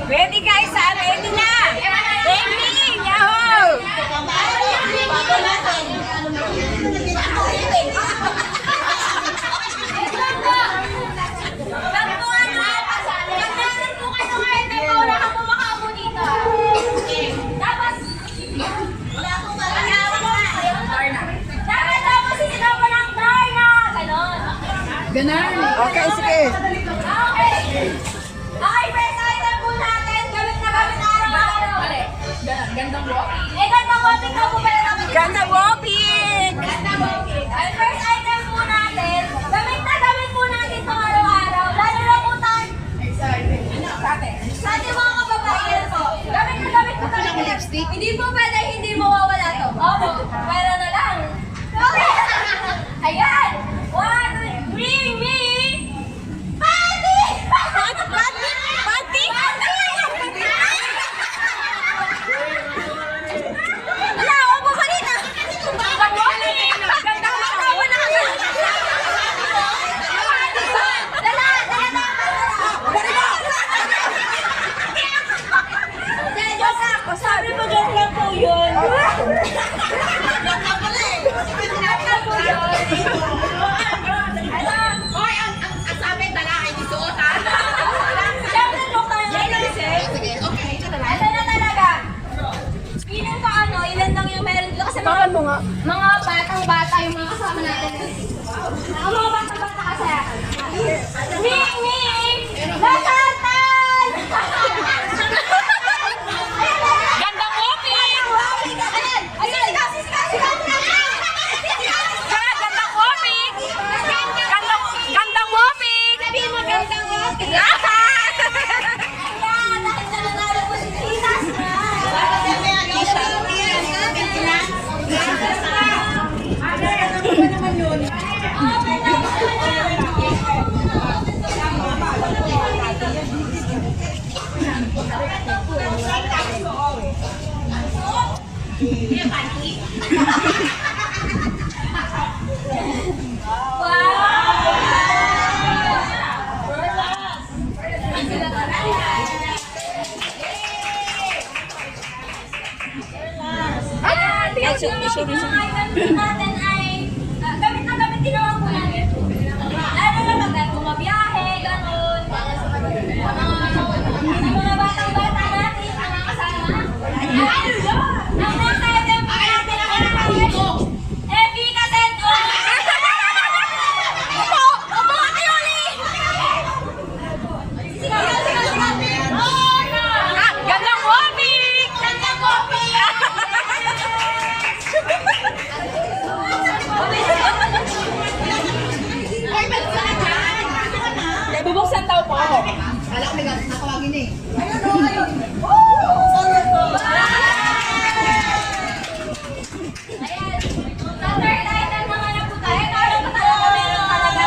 Ready guys, ready na! Ready! Yahoo! Ganon. Okay, sige. Okay. Okay, first item po natin. Gamit na gamit araw-araw. Gandang walking. Gandang walking na po pala namin. Ganda walking! Gandang walking. Ang first item po natin, gamit na gamit po natin itong araw-araw. Lalo na po tayo. Excited. Sa ating mga kababaihan po. Gamit na gamit po talaga. Lipstick? Hindi po pwede, hindi mawawala to. Opo, pera na lang. Okay. Ayan. One, bring me. Patty! Pati! Ala, ako po kanina! Gandang walking! Gandang matawa na kami! Sabi mo dyan lang po yun! Hoy, ang sabi, dala ay isuot ha. Siyempre, joke tayo ngayon. Sige, okay. Ito na lang. Ano na talaga? Ilan ka ano? Ilan lang yung meron dito? Kasi mga batang-bata yung mga kasama natin. Ang mga batang-bata kasi. Ming! Nasatan! Gandang walking! Ayun! Gandang walking! Gandang walking! Sabihin mo, gandang walking. Ayan! Dahil na nanalo po si Tinas na. Sorry. Mga items natin ay gamit na gamit din naman po natin. Lalo na pag bumabiyahe, gano'n. Sa mga batang-bata natin, mga kasama. Ang next item po natin ay efficacy oil. Opo, Ate Oli! Sigaw! Oh, no! Gandang walking! Gandang walking! Bubuksan daw po ako. Kala ko may nakawagin eh. Ayan. Sa third item naman na po tayo. Kala ko talaga meron talaga.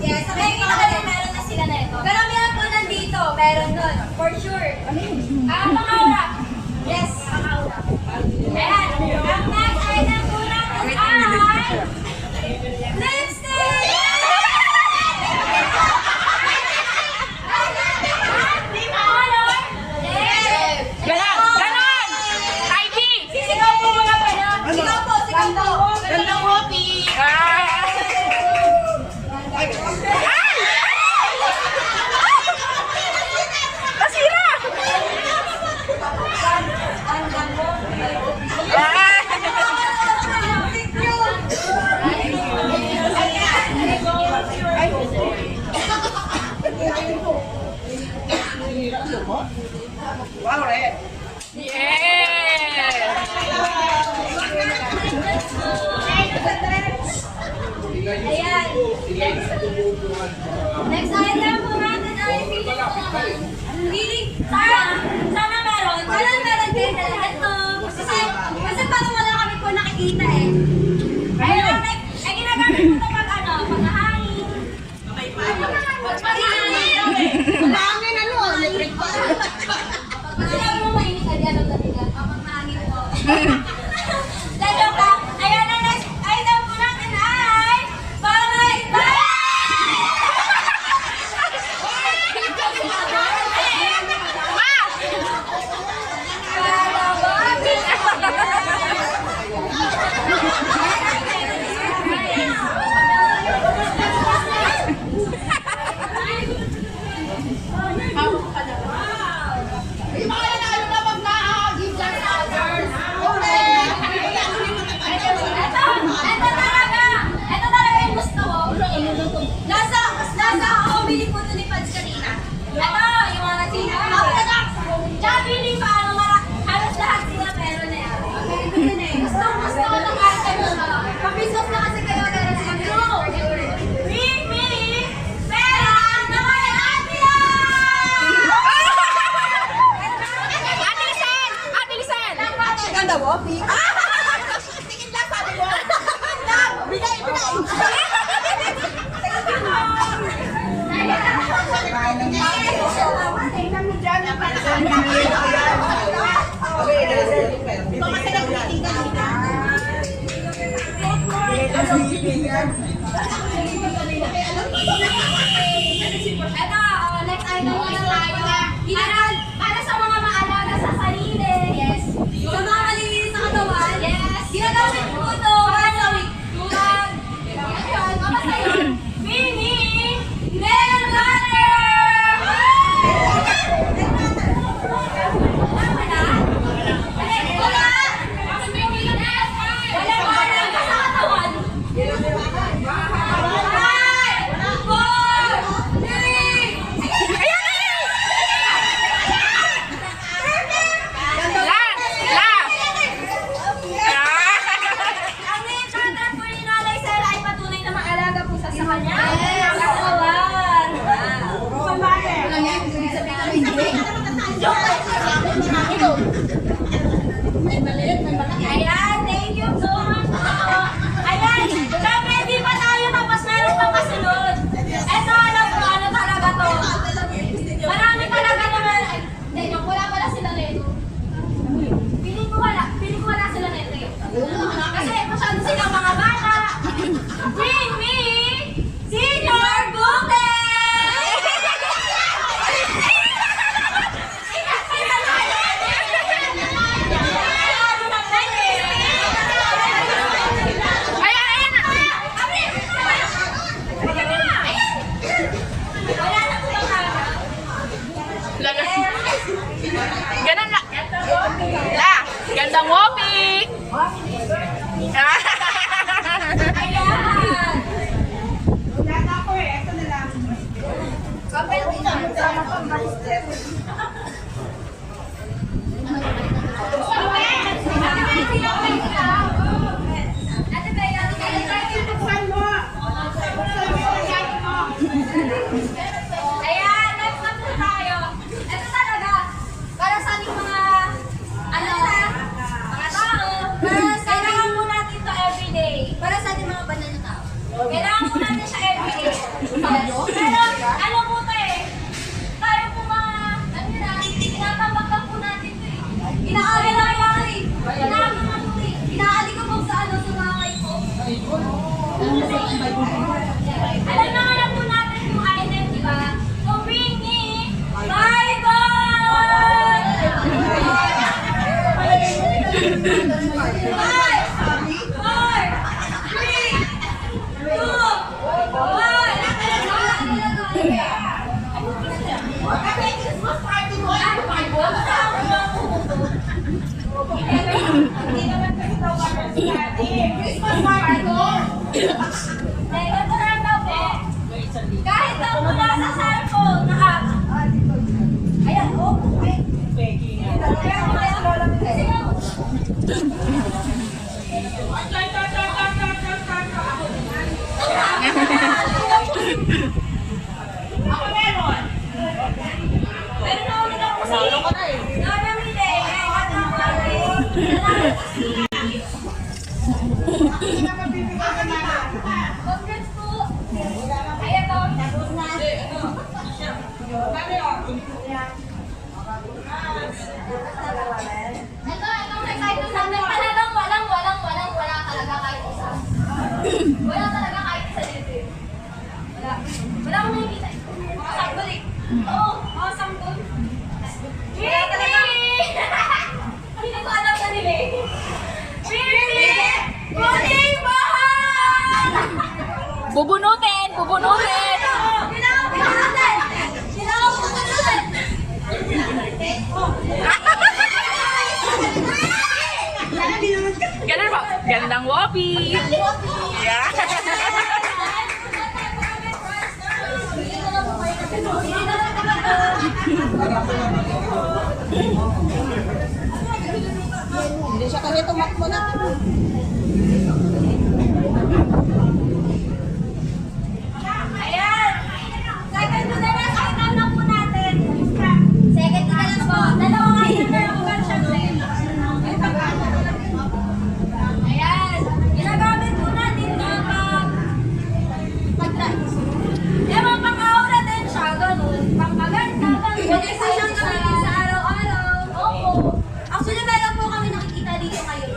Yes, nakikita ka din meron na sila na ito. Karamihan po nandito, meron nun. For sure. Pangaura. Yes, pangaura. Ayan. Ang next item po natin ay lipstick! Color? Yes! Ganon! Ivy! Sisigaw po mga pala. Sigaw po, sigaw po. Gandang walking. Nasira! Wow, red. Yes! Ayan. Next item po natin ay feeling sana meron. Sana meron din ito. Kasi parang wala kami po nakikita eh. Ayun, ay ginagamit ko ito pag pag-hangin. Mahangin ano, electric pa. Pag sinabi mo mainit, ay ano talaga. Kapag hangin po. Lalo ka. Ayan na next item po natin ay pangay! Ito, next item na tayo. Para sa mga maalaga sa sarili. Yes. Sa mga maliliit na katawan. Yes. Ginagamit po ito para sa tulad. Ayan, para sa'yo. Mini nail cutter! Wala! Wala maalaga sa katawan.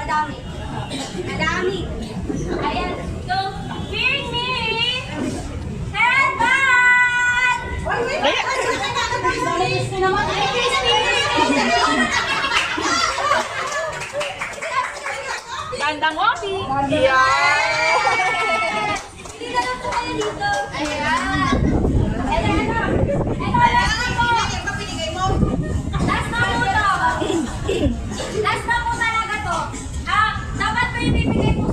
'Dami. Hindi na lang po kayo dito. Ayan. Ayan, ano? Ito, last na po. Yan ba pinigay mo? Last na po to. Last na po talaga to. Dapat may bibigay po